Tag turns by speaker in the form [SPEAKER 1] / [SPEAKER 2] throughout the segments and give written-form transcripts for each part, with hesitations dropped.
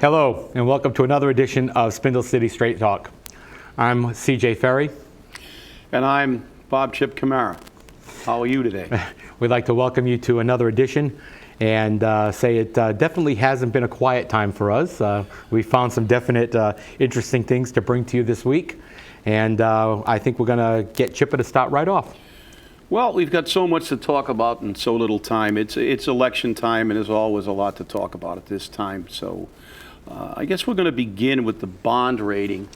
[SPEAKER 1] Hello, and welcome to another edition of Spindle City Straight Talk. I'm CJ Ferry.
[SPEAKER 2] And I'm Bob Chip Camara. How are you today?
[SPEAKER 1] We'd like to welcome you to another edition and say it definitely hasn't been a quiet time for us. We found some definite interesting things to bring to you this week, and I think we're going to get Chipper to start right off.
[SPEAKER 2] Well, we've got so much to talk about in so little time. It's election time, and there's always a lot to talk about at this time. So I guess we're going to begin with the bond rating.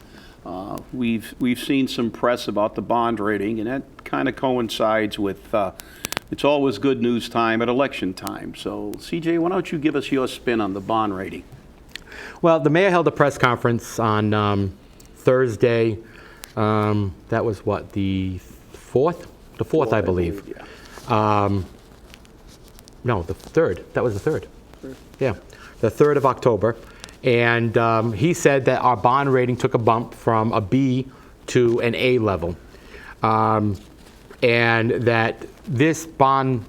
[SPEAKER 2] We've seen some press about the bond rating, and that kind of coincides with it's always good news time at election time. So, CJ, why don't you give us your spin on the bond rating?
[SPEAKER 1] Well, the mayor held a press conference on Thursday. That was what, the 4th? The 4th, I believe. Yeah. No, the 3rd. That was the 3rd. Yeah, the 3rd of October. And he said that our bond rating took a bump from a B to an A level. And that this bond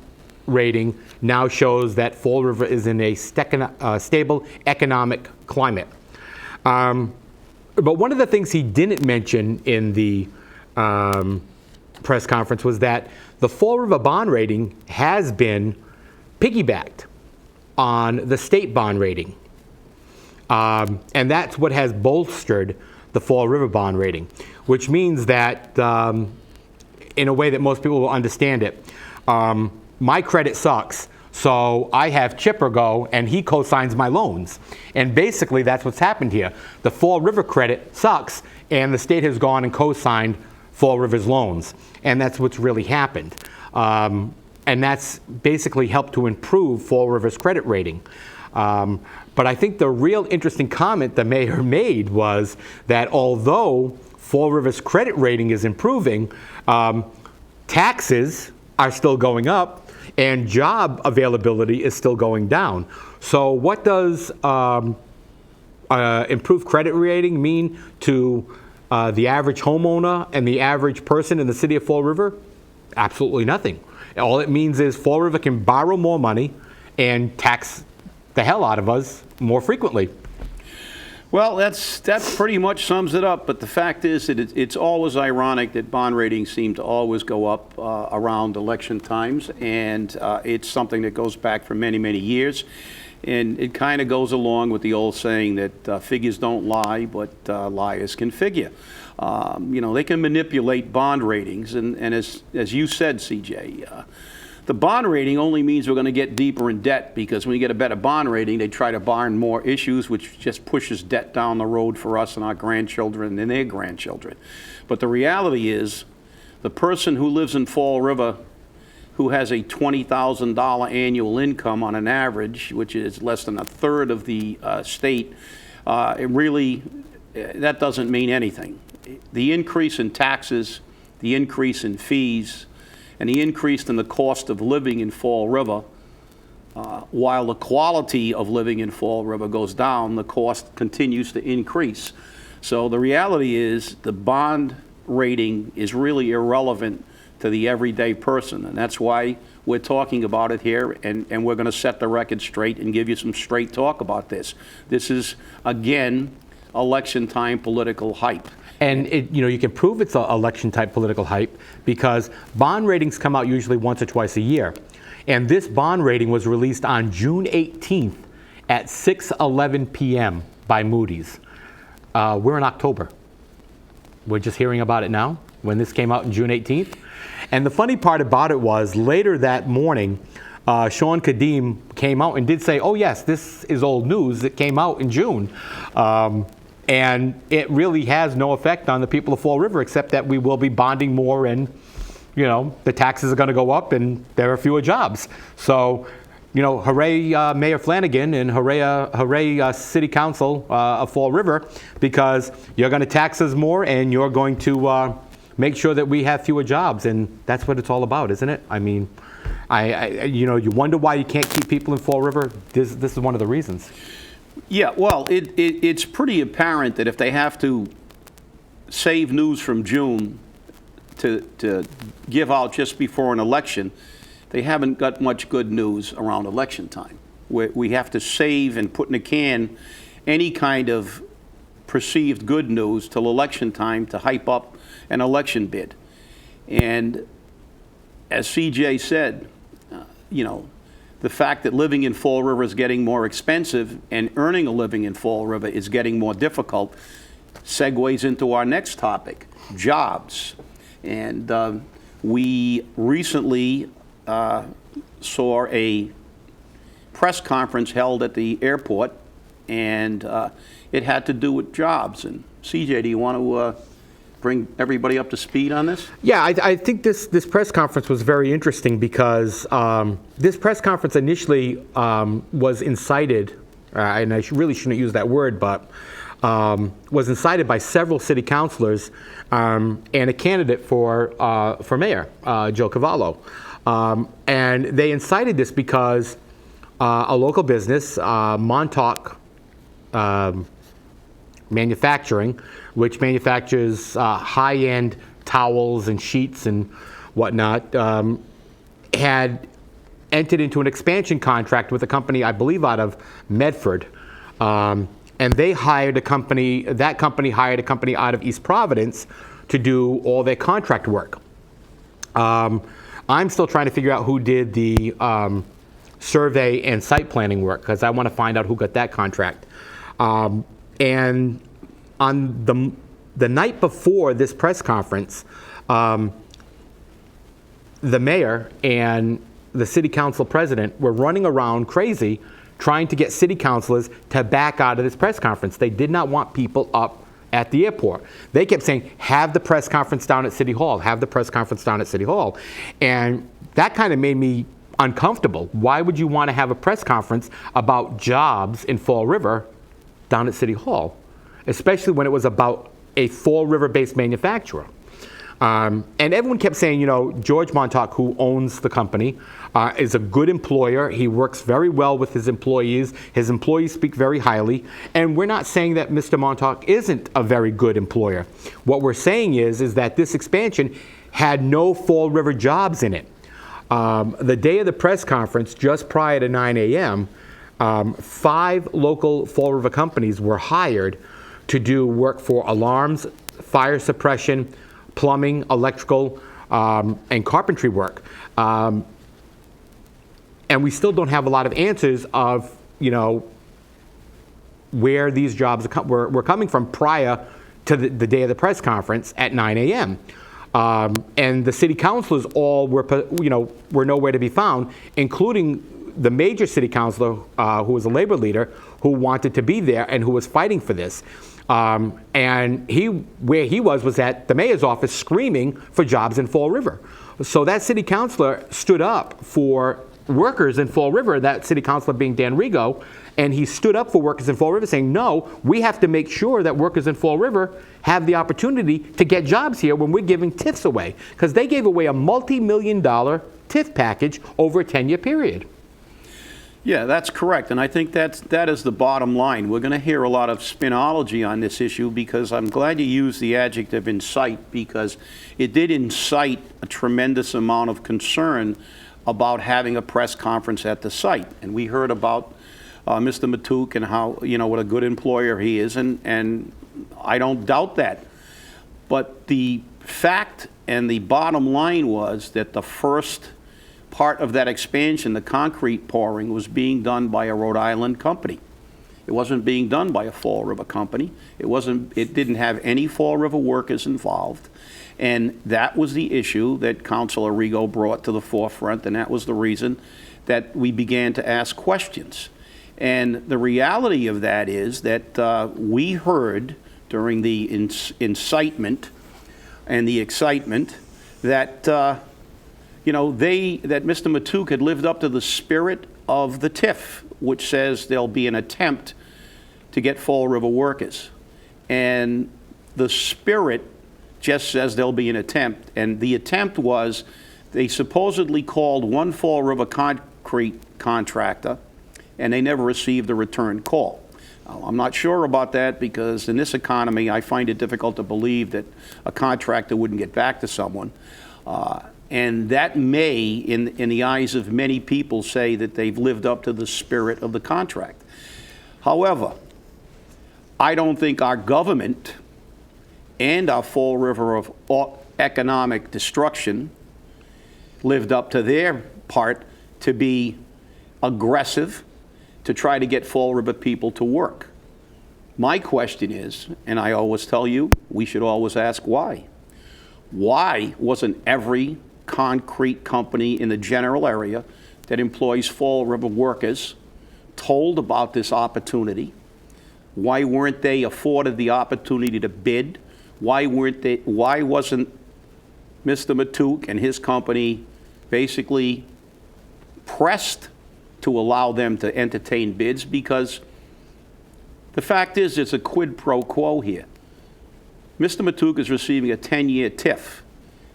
[SPEAKER 1] rating now shows that Fall River is in a stable economic climate. But one of the things he didn't mention in the press conference was that the Fall River bond rating has been piggybacked on the state bond rating. And that's what has bolstered the Fall River bond rating, which means that, in a way that most people will understand it, my credit sucks, so I have Chipper go and he co-signs my loans. And basically that's what's happened here. The Fall River credit sucks and the state has gone and co-signed Fall River's loans. And that's what's really happened. And that's basically helped to improve Fall River's credit rating. But I think the real interesting comment the mayor made was that although Fall River's credit rating is improving, taxes are still going up and job availability is still going down. So what does improved credit rating mean to the average homeowner and the average person in the city of Fall River? Absolutely nothing. All it means is Fall River can borrow more money and tax the hell out of us more frequently.
[SPEAKER 2] Well, that pretty much sums it up. But the fact is that it's always ironic that bond ratings seem to always go up around election times, and it's something that goes back for many, many years. And it kind of goes along with the old saying that figures don't lie, but liars can figure. They can manipulate bond ratings, and as you said, CJ, the bond rating only means we're going to get deeper in debt, because when you get a better bond rating, they try to bond more issues, which just pushes debt down the road for us and our grandchildren and their grandchildren. But the reality is, the person who lives in Fall River who has a $20,000 annual income on an average, which is less than a third of the state, that doesn't mean anything. The increase in taxes, the increase in fees, and the increase in the cost of living in Fall River, while the quality of living in Fall River goes down, the cost continues to increase. So the reality is the bond rating is really irrelevant to the everyday person, and that's why we're talking about it here, and we're going to set the record straight and give you some straight talk about this. This is, again, election time political hype.
[SPEAKER 1] And you can prove it's an election type political hype because bond ratings come out usually once or twice a year. And this bond rating was released on June 18th at 6:11 p.m. by Moody's. We're in October. We're just hearing about it now when this came out on June 18th. And the funny part about it was later that morning, Sean Kadim came out and did say, oh yes, this is old news. It came out in June. And it really has no effect on the people of Fall River, except that we will be bonding more and, the taxes are going to go up and there are fewer jobs. So, hooray Mayor Flanagan and hooray City Council of Fall River, because you're going to tax us more and you're going to make sure that we have fewer jobs. And that's what it's all about, isn't it? I mean, you wonder why you can't keep people in Fall River. This is one of the reasons.
[SPEAKER 2] Yeah, well, it's pretty apparent that if they have to save news from June to give out just before an election, they haven't got much good news around election time. We have to save and put in a can any kind of perceived good news till election time to hype up an election bid. And as CJ said, the fact that living in Fall River is getting more expensive and earning a living in Fall River is getting more difficult segues into our next topic, jobs. And we recently saw a press conference held at the airport, and it had to do with jobs. And CJ, do you want to bring everybody up to speed on this?
[SPEAKER 1] Yeah, I think this press conference was very interesting because this press conference initially was incited, and I really shouldn't use that word, but was incited by several city councilors and a candidate for mayor, Joe Cavallo. And they incited this because a local business, Matouk Manufacturing, which manufactures high-end towels and sheets and whatnot, had entered into an expansion contract with a company, I believe, out of Medford. And they hired that company hired a company out of East Providence to do all their contract work. I'm still trying to figure out who did the survey and site planning work, because I want to find out who got that contract. And on the night before this press conference, the mayor and the city council president were running around crazy trying to get city councilors to back out of this press conference. They did not want people up at the airport. They kept saying, have the press conference down at City Hall, have the press conference down at City Hall. And that kind of made me uncomfortable. Why would you want to have a press conference about jobs in Fall River down at City Hall, especially when it was about a Fall River-based manufacturer? And everyone kept saying, George Matouk, who owns the company, is a good employer. He works very well with his employees. His employees speak very highly. And we're not saying that Mr. Matouk isn't a very good employer. What we're saying is that this expansion had no Fall River jobs in it. The day of the press conference, just prior to 9 a.m., 5 local Fall River companies were hired to do work for alarms, fire suppression, plumbing, electrical, and carpentry work. And we still don't have a lot of answers of, where these jobs were coming from prior to the day of the press conference at 9 a.m. And the city councilors all were nowhere to be found, including the major city councilor, who was a labor leader, who wanted to be there and who was fighting for this. And where he was at the mayor's office screaming for jobs in Fall River. So that city councilor stood up for workers in Fall River, that city councilor being Dan Rigo, and he stood up for workers in Fall River saying, no, we have to make sure that workers in Fall River have the opportunity to get jobs here when we're giving TIFs away. Because they gave away a multi-million-dollar TIF package over a 10-year period.
[SPEAKER 2] Yeah, that's correct, and I think that is the bottom line. We're going to hear a lot of spinology on this issue, because I'm glad you used the adjective incite, because it did incite a tremendous amount of concern about having a press conference at the site. And we heard about Mr. Matouk and how, what a good employer he is, and I don't doubt that. But the fact and the bottom line was that the first part of that expansion, the concrete pouring, was being done by a Rhode Island company. It wasn't being done by a Fall River company. It didn't have any Fall River workers involved. And that was the issue that Councilor Rigo brought to the forefront, and that was the reason that we began to ask questions. And the reality of that is that we heard during the incitement and the excitement that that Mr. Matouk had lived up to the spirit of the TIF, which says there'll be an attempt to get Fall River workers. And the spirit just says there'll be an attempt. And the attempt was, they supposedly called one Fall River concrete contractor, and they never received a return call. Now, I'm not sure about that, because in this economy, I find it difficult to believe that a contractor wouldn't get back to someone. And that may, in the eyes of many people, say that they've lived up to the spirit of the contract. However, I don't think our government and our Fall River of economic destruction lived up to their part to be aggressive to try to get Fall River people to work. My question is, and I always tell you, we should always ask why. Why wasn't every concrete company in the general area that employs Fall River workers told about this opportunity? Why weren't they afforded the opportunity to bid? Why wasn't Mr. Matouk and his company basically pressed to allow them to entertain bids? Because the fact is, it's a quid pro quo here. Mr. Matouk is receiving a 10-year TIF.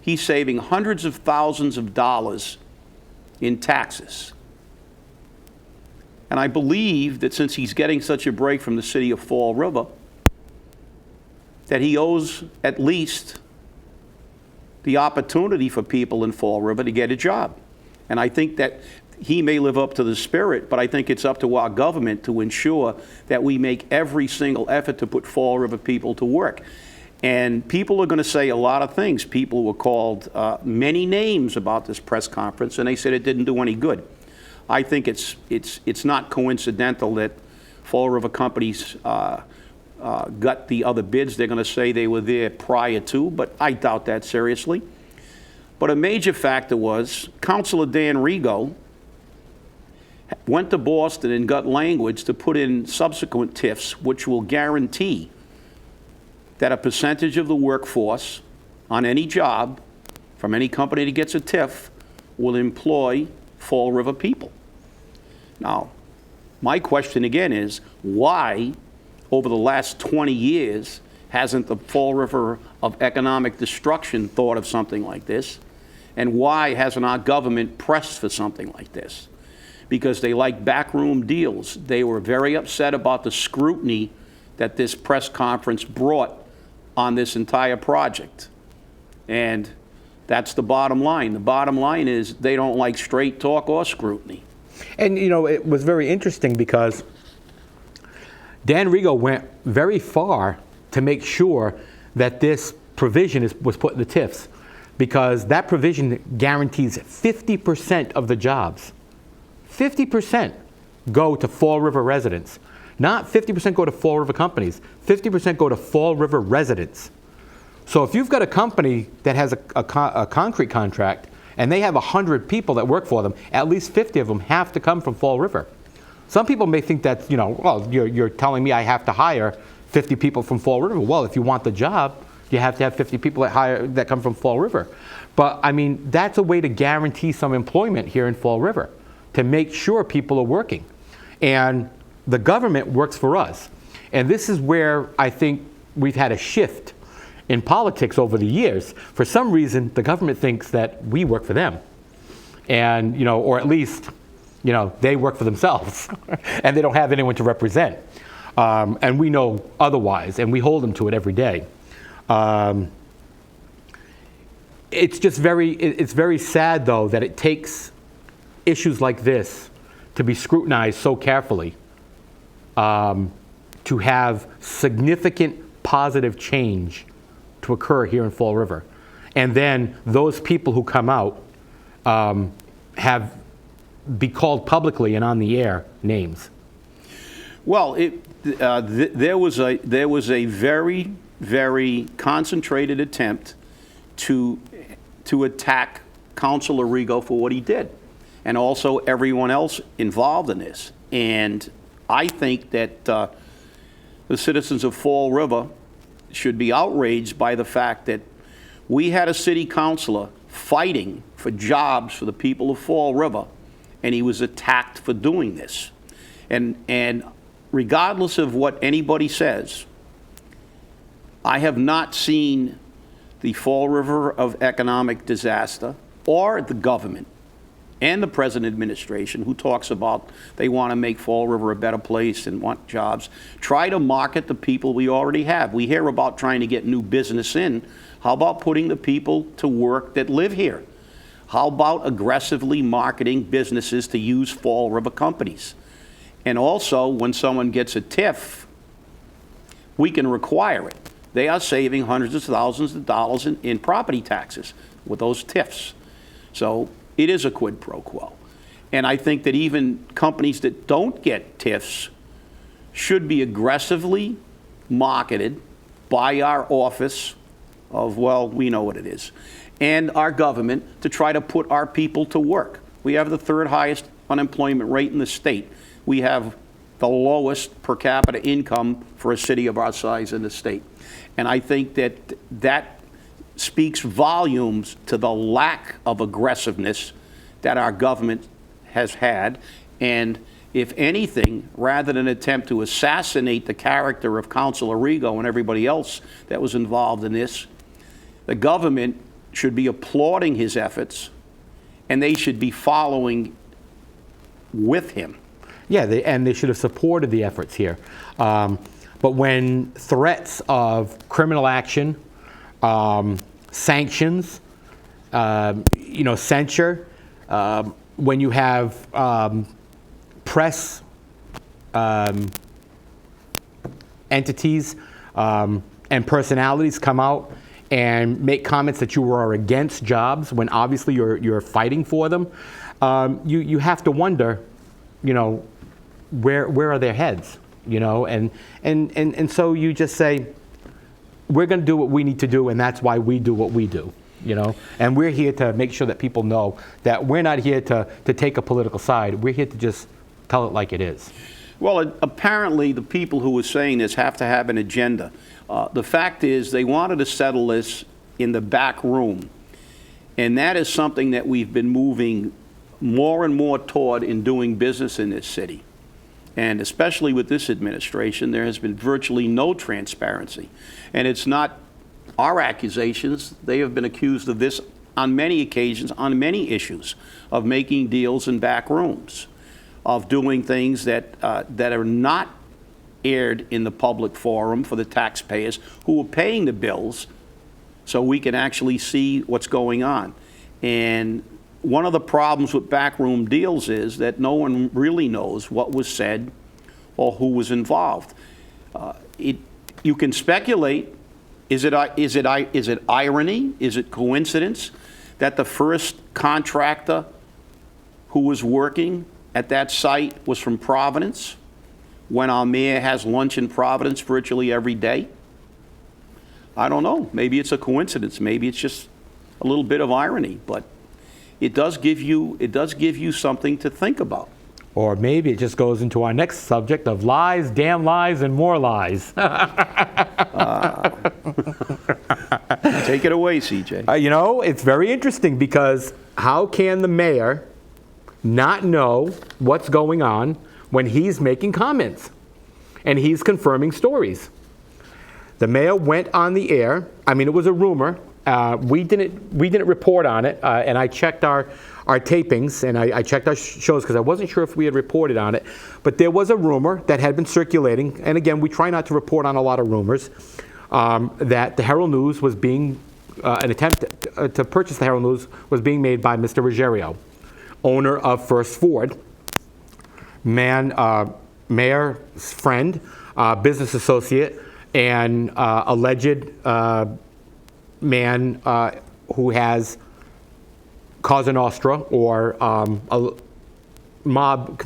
[SPEAKER 2] He's saving hundreds of thousands of dollars in taxes. And I believe that since he's getting such a break from the city of Fall River, that he owes at least the opportunity for people in Fall River to get a job. And I think that he may live up to the spirit, but I think it's up to our government to ensure that we make every single effort to put Fall River people to work. And people are going to say a lot of things. People were called many names about this press conference, and they said it didn't do any good. I think it's not coincidental that Fall River companies got the other bids. They're going to say they were there prior to, but I doubt that seriously. But a major factor was Councilor Dan Rigo went to Boston and got language to put in subsequent TIFs, which will guarantee that a percentage of the workforce on any job from any company that gets a TIF will employ Fall River people. Now, my question again is, why over the last 20 years hasn't the Fall River of economic destruction thought of something like this? And why hasn't our government pressed for something like this? Because they like backroom deals. They were very upset about the scrutiny that this press conference brought on this entire project. And that's the bottom line. The bottom line is they don't like straight talk or scrutiny.
[SPEAKER 1] And, you know, it was very interesting because Dan Rigo went very far to make sure that this provision was put in the TIFs, because that provision guarantees 50% of the jobs. 50% go to Fall River residents. Not 50% go to Fall River companies. 50% go to Fall River residents. So if you've got a company that has a concrete contract and they have 100 people that work for them, at least 50 of them have to come from Fall River. Some people may think that, you know, well, you're telling me I have to hire 50 people from Fall River. Well, if you want the job, you have to have 50 people that come from Fall River. But I mean, that's a way to guarantee some employment here in Fall River, to make sure people are working. And the government works for us. And this is where I think we've had a shift in politics over the years. For some reason, the government thinks that we work for them. And, you know, or at least, you know, they work for themselves and they don't have anyone to represent. And we know otherwise, and we hold them to it every day. It's just very sad, though, that it takes issues like this to be scrutinized so carefully, to have significant positive change to occur here in Fall River. And then those people who come out be called publicly and on the air names.
[SPEAKER 2] Well, there was a very, very concentrated attempt to attack Councilor Rigo for what he did, and also everyone else involved in this. And I think that the citizens of Fall River should be outraged by the fact that we had a city councilor fighting for jobs for the people of Fall River, and he was attacked for doing this. And regardless of what anybody says, I have not seen the Fall River of economic disaster or the government and the present administration, who talks about they want to make Fall River a better place and want jobs, try to market the people we already have. We hear about trying to get new business in. How about putting the people to work that live here? How about aggressively marketing businesses to use Fall River companies? And also, when someone gets a TIF, we can require it. They are saving hundreds of thousands of dollars in property taxes with those TIFs. So it is a quid pro quo. And I think that even companies that don't get TIFs should be aggressively marketed by our office of, well, we know what it is, and our government to try to put our people to work. We have the third highest unemployment rate in the state. We have the lowest per capita income for a city of our size in the state. And I think that that speaks volumes to the lack of aggressiveness that our government has had. And if anything, rather than attempt to assassinate the character of Councilor Rigo and everybody else that was involved in this, the government should be applauding his efforts, and they should be following with him.
[SPEAKER 1] Yeah, and they should have supported the efforts here. But when threats of criminal action, sanctions, censure, when you have press entities and personalities come out and make comments that you are against jobs when obviously you're fighting for them, you have to wonder, where are their heads, and so you just say, we're going to do what we need to do, and that's why we do what we do, and we're here to make sure that people know that we're not here to take a political side. We're here to just tell it like it is.
[SPEAKER 2] Well, apparently the people who were saying this have to have an agenda. The fact is they wanted to settle this in the back room, and that is something that we've been moving more and more toward in doing business in this city. And especially with this administration, there has been virtually no transparency. And it's not our accusations. They have been accused of this on many occasions, on many issues, of making deals in back rooms, of doing things that are not aired in the public forum for the taxpayers who are paying the bills, so we can actually see what's going on. And one of the problems with backroom deals is that no one really knows what was said or who was involved. You can speculate. Is it irony? Is it coincidence that the first contractor who was working at that site was from Providence, when our mayor has lunch in Providence virtually every day? I don't know. Maybe it's a coincidence. Maybe it's just a little bit of irony, but it does give you something to think about.
[SPEAKER 1] Or maybe it just goes into our next subject of lies, damn lies, and more lies.
[SPEAKER 2] Take it away, CJ.
[SPEAKER 1] It's very interesting, because how can the mayor not know what's going on when he's making comments and he's confirming stories? The mayor went on the air. I mean, it was a rumor. We didn't report on it, and I checked our tapings, and I checked our shows because I wasn't sure if we had reported on it. But there was a rumor that had been circulating, and again, we try not to report on a lot of rumors, that the Herald News was being, an attempt to purchase the Herald News was being made by Mr. Ruggerio, owner of First Ford, mayor's friend, business associate, and alleged man who has Cosa Nostra or mob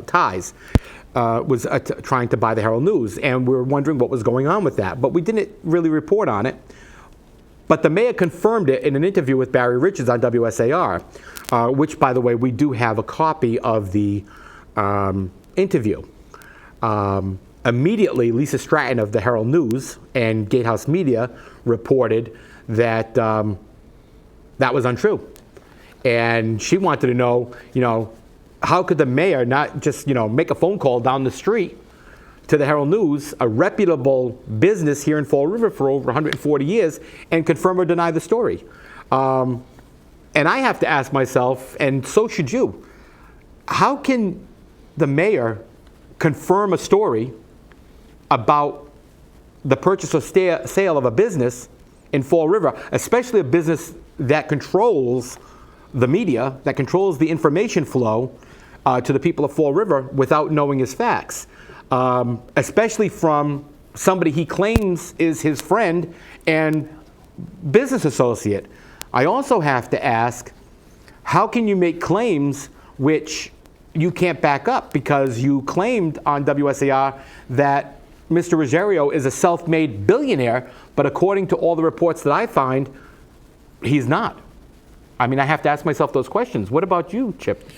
[SPEAKER 1] ties, was trying to buy the Herald News, and we were wondering what was going on with that, but we didn't really report on it. But the mayor confirmed it in an interview with Barry Richards on WSAR, which, by the way, we do have a copy of the interview. Immediately, Lisa Stratton of the Herald News and Gatehouse Media reported that that was untrue. And she wanted to know, how could the mayor not just, make a phone call down the street to the Herald News, a reputable business here in Fall River for over 140 years, and confirm or deny the story? And I have to ask myself, and so should you, how can the mayor confirm a story about the purchase or sale of a business in Fall River, especially a business that controls the media, that controls the information flow to the people of Fall River, without knowing his facts, especially from somebody he claims is his friend and business associate. I also have to ask, how can you make claims which you can't back up? Because you claimed on WSAR that Mr. Ruggerio is a self-made billionaire, but according to all the reports that I find, he's not. I mean, I have to ask myself those questions. What about you, Chip?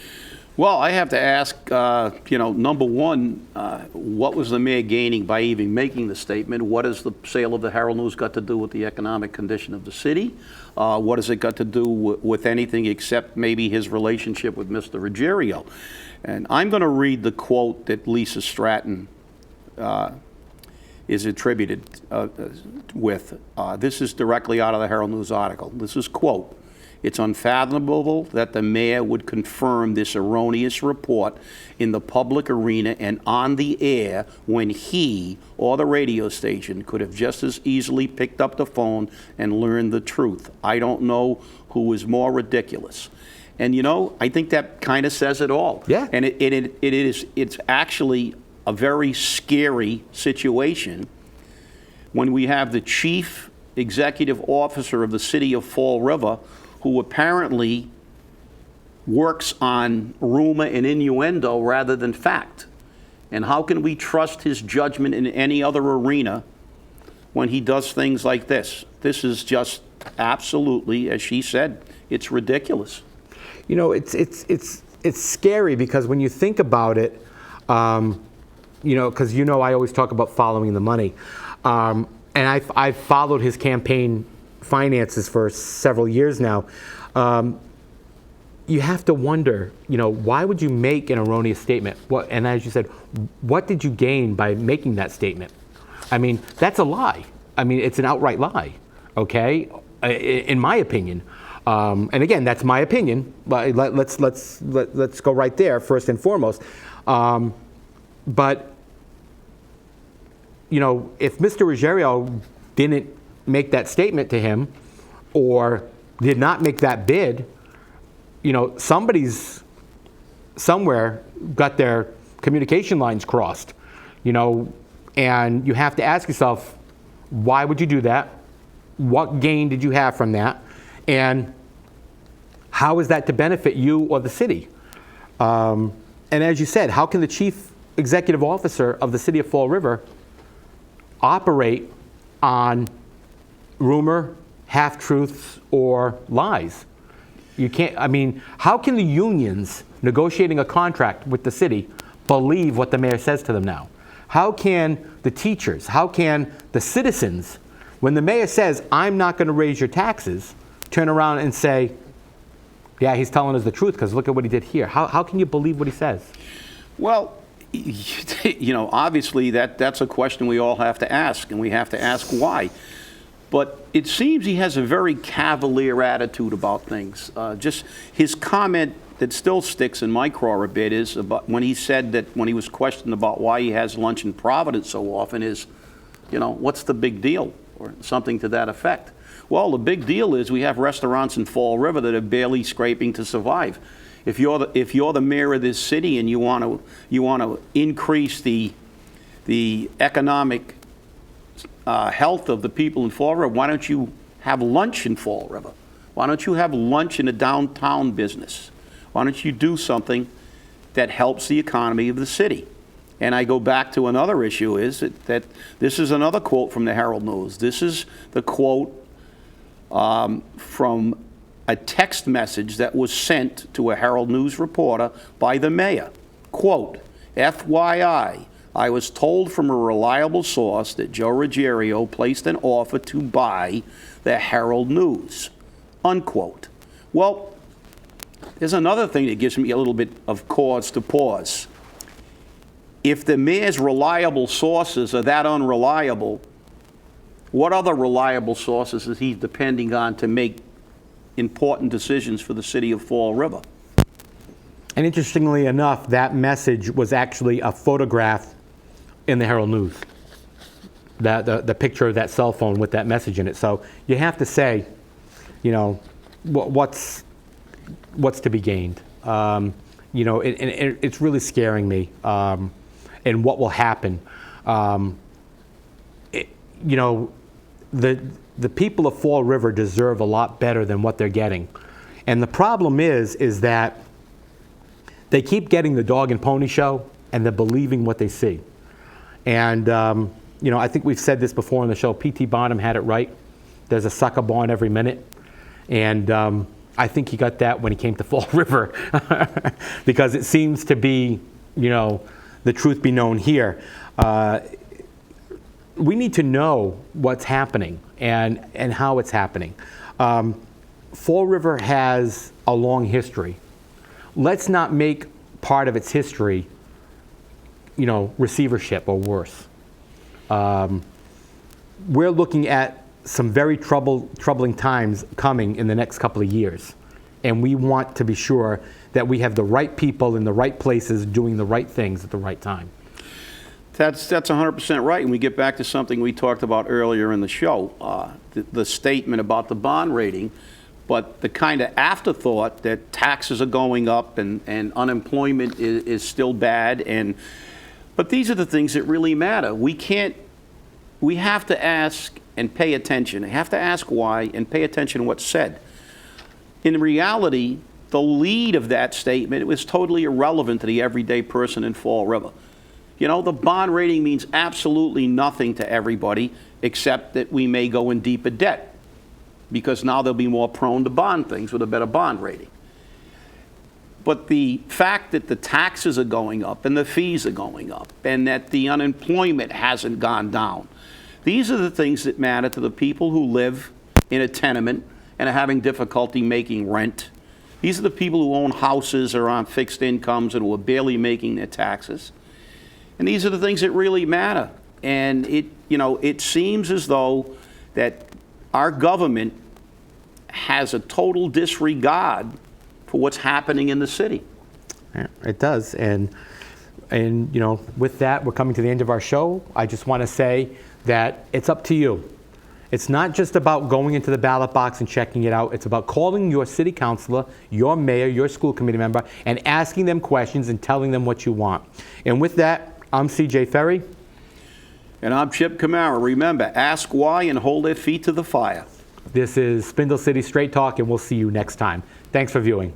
[SPEAKER 2] Well, I have to ask, number one, what was the mayor gaining by even making the statement? What has the sale of the Herald News got to do with the economic condition of the city? What has it got to do with anything except maybe his relationship with Mr. Ruggerio? And I'm going to read the quote that Lisa Stratton is attributed with. This is directly out of the Herald News article. This is, quote, "It's unfathomable that the mayor would confirm this erroneous report in the public arena and on the air when he or the radio station could have just as easily picked up the phone and learned the truth. I don't know who is more ridiculous." And I think that kind of says it all.
[SPEAKER 1] Yeah.
[SPEAKER 2] And it's actually a very scary situation when we have the chief executive officer of the city of Fall River, who apparently works on rumor and innuendo rather than fact. And how can we trust his judgment in any other arena when he does things like this? This is just absolutely, as she said, it's ridiculous.
[SPEAKER 1] It's scary because when you think about it, because I always talk about following the money. And I've followed his campaign finances for several years now. You have to wonder, why would you make an erroneous statement? And as you said, what did you gain by making that statement? I mean, that's a lie. I mean, it's an outright lie, okay? In my opinion. And again, that's my opinion. But let's go right there first and foremost. But if Mr. Ruggerio didn't make that statement to him or did not make that bid, somebody's somewhere got their communication lines crossed, and you have to ask yourself, why would you do that? What gain did you have from that? And how is that to benefit you or the city? And as you said, how can the chief executive officer of the city of Fall River operate on rumor, half-truths, or lies? You can't, how can the unions negotiating a contract with the city believe what the mayor says to them now? How can the teachers, how can the citizens, when the mayor says, I'm not going to raise your taxes, turn around and say, yeah, he's telling us the truth because look at what he did here. How can you believe what he says?
[SPEAKER 2] Well, obviously that's a question we all have to ask, and we have to ask why. But it seems he has a very cavalier attitude about things. Just his comment that still sticks in my craw a bit is about when he said that when he was questioned about why he has lunch in Providence so often is, what's the big deal? Or something to that effect. Well, the big deal is we have restaurants in Fall River that are barely scraping to survive. If you're the mayor of this city and you want to increase the economic health of the people in Fall River, why don't you have lunch in Fall River? Why don't you have lunch in a downtown business? Why don't you do something that helps the economy of the city? And I go back to another issue is that this is another quote from the Herald News. This is the quote from a text message that was sent to a Herald News reporter by the mayor. Quote, FYI, I was told from a reliable source that Joe Ruggerio placed an offer to buy the Herald News. Unquote. Well, there's another thing that gives me a little bit of cause to pause. If the mayor's reliable sources are that unreliable, what other reliable sources is he depending on to make important decisions for the city of Fall River?
[SPEAKER 1] And interestingly enough, that message was actually a photograph in the Herald News. The picture of that cell phone with that message in it. So you have to say, what's to be gained? It's really scaring me. And what will happen. you know, the people of Fall River deserve a lot better than what they're getting. And the problem is that they keep getting the dog and pony show, and they're believing what they see. And, you know, I think we've said this before on the show. P.T. Barnum had it right. There's a sucker born every minute. And I think he got that when he came to Fall River because it seems to be, you know, the truth be known here. We need to know what's happening and how it's happening. Fall River has a long history. Let's not make part of its history, you know, receivership or worse. We're looking at some very troubling times coming in the next couple of years. And we want to be sure that we have the right people in the right places doing the right things at the right time.
[SPEAKER 2] That's 100% right. And we get back to something we talked about earlier in the show, the statement about the bond rating, but the kind of afterthought that taxes are going up and unemployment is still bad. But these are the things that really matter. We have to ask and pay attention. We have to ask why and pay attention to what's said. In reality, the lead of that statement was totally irrelevant to the everyday person in Fall River. You know, the bond rating means absolutely nothing to everybody except that we may go in deeper debt because now they'll be more prone to bond things with a better bond rating. But the fact that the taxes are going up and the fees are going up and that the unemployment hasn't gone down, these are the things that matter to the people who live in a tenement and are having difficulty making rent. These are the people who own houses or are on fixed incomes and who are barely making their taxes. And these are the things that really matter. And it seems as though that our government has a total disregard for what's happening in the city.
[SPEAKER 1] Yeah, it does. And you know, with that, we're coming to the end of our show. I just want to say that it's up to you. It's not just about going into the ballot box and checking it out. It's about calling your city councilor, your mayor, your school committee member, and asking them questions and telling them what you want. And with that, I'm CJ Ferry.
[SPEAKER 2] And I'm Chip Camara. Remember, ask why and hold their feet to the fire.
[SPEAKER 1] This is Spindle City Straight Talk, and we'll see you next time. Thanks for viewing.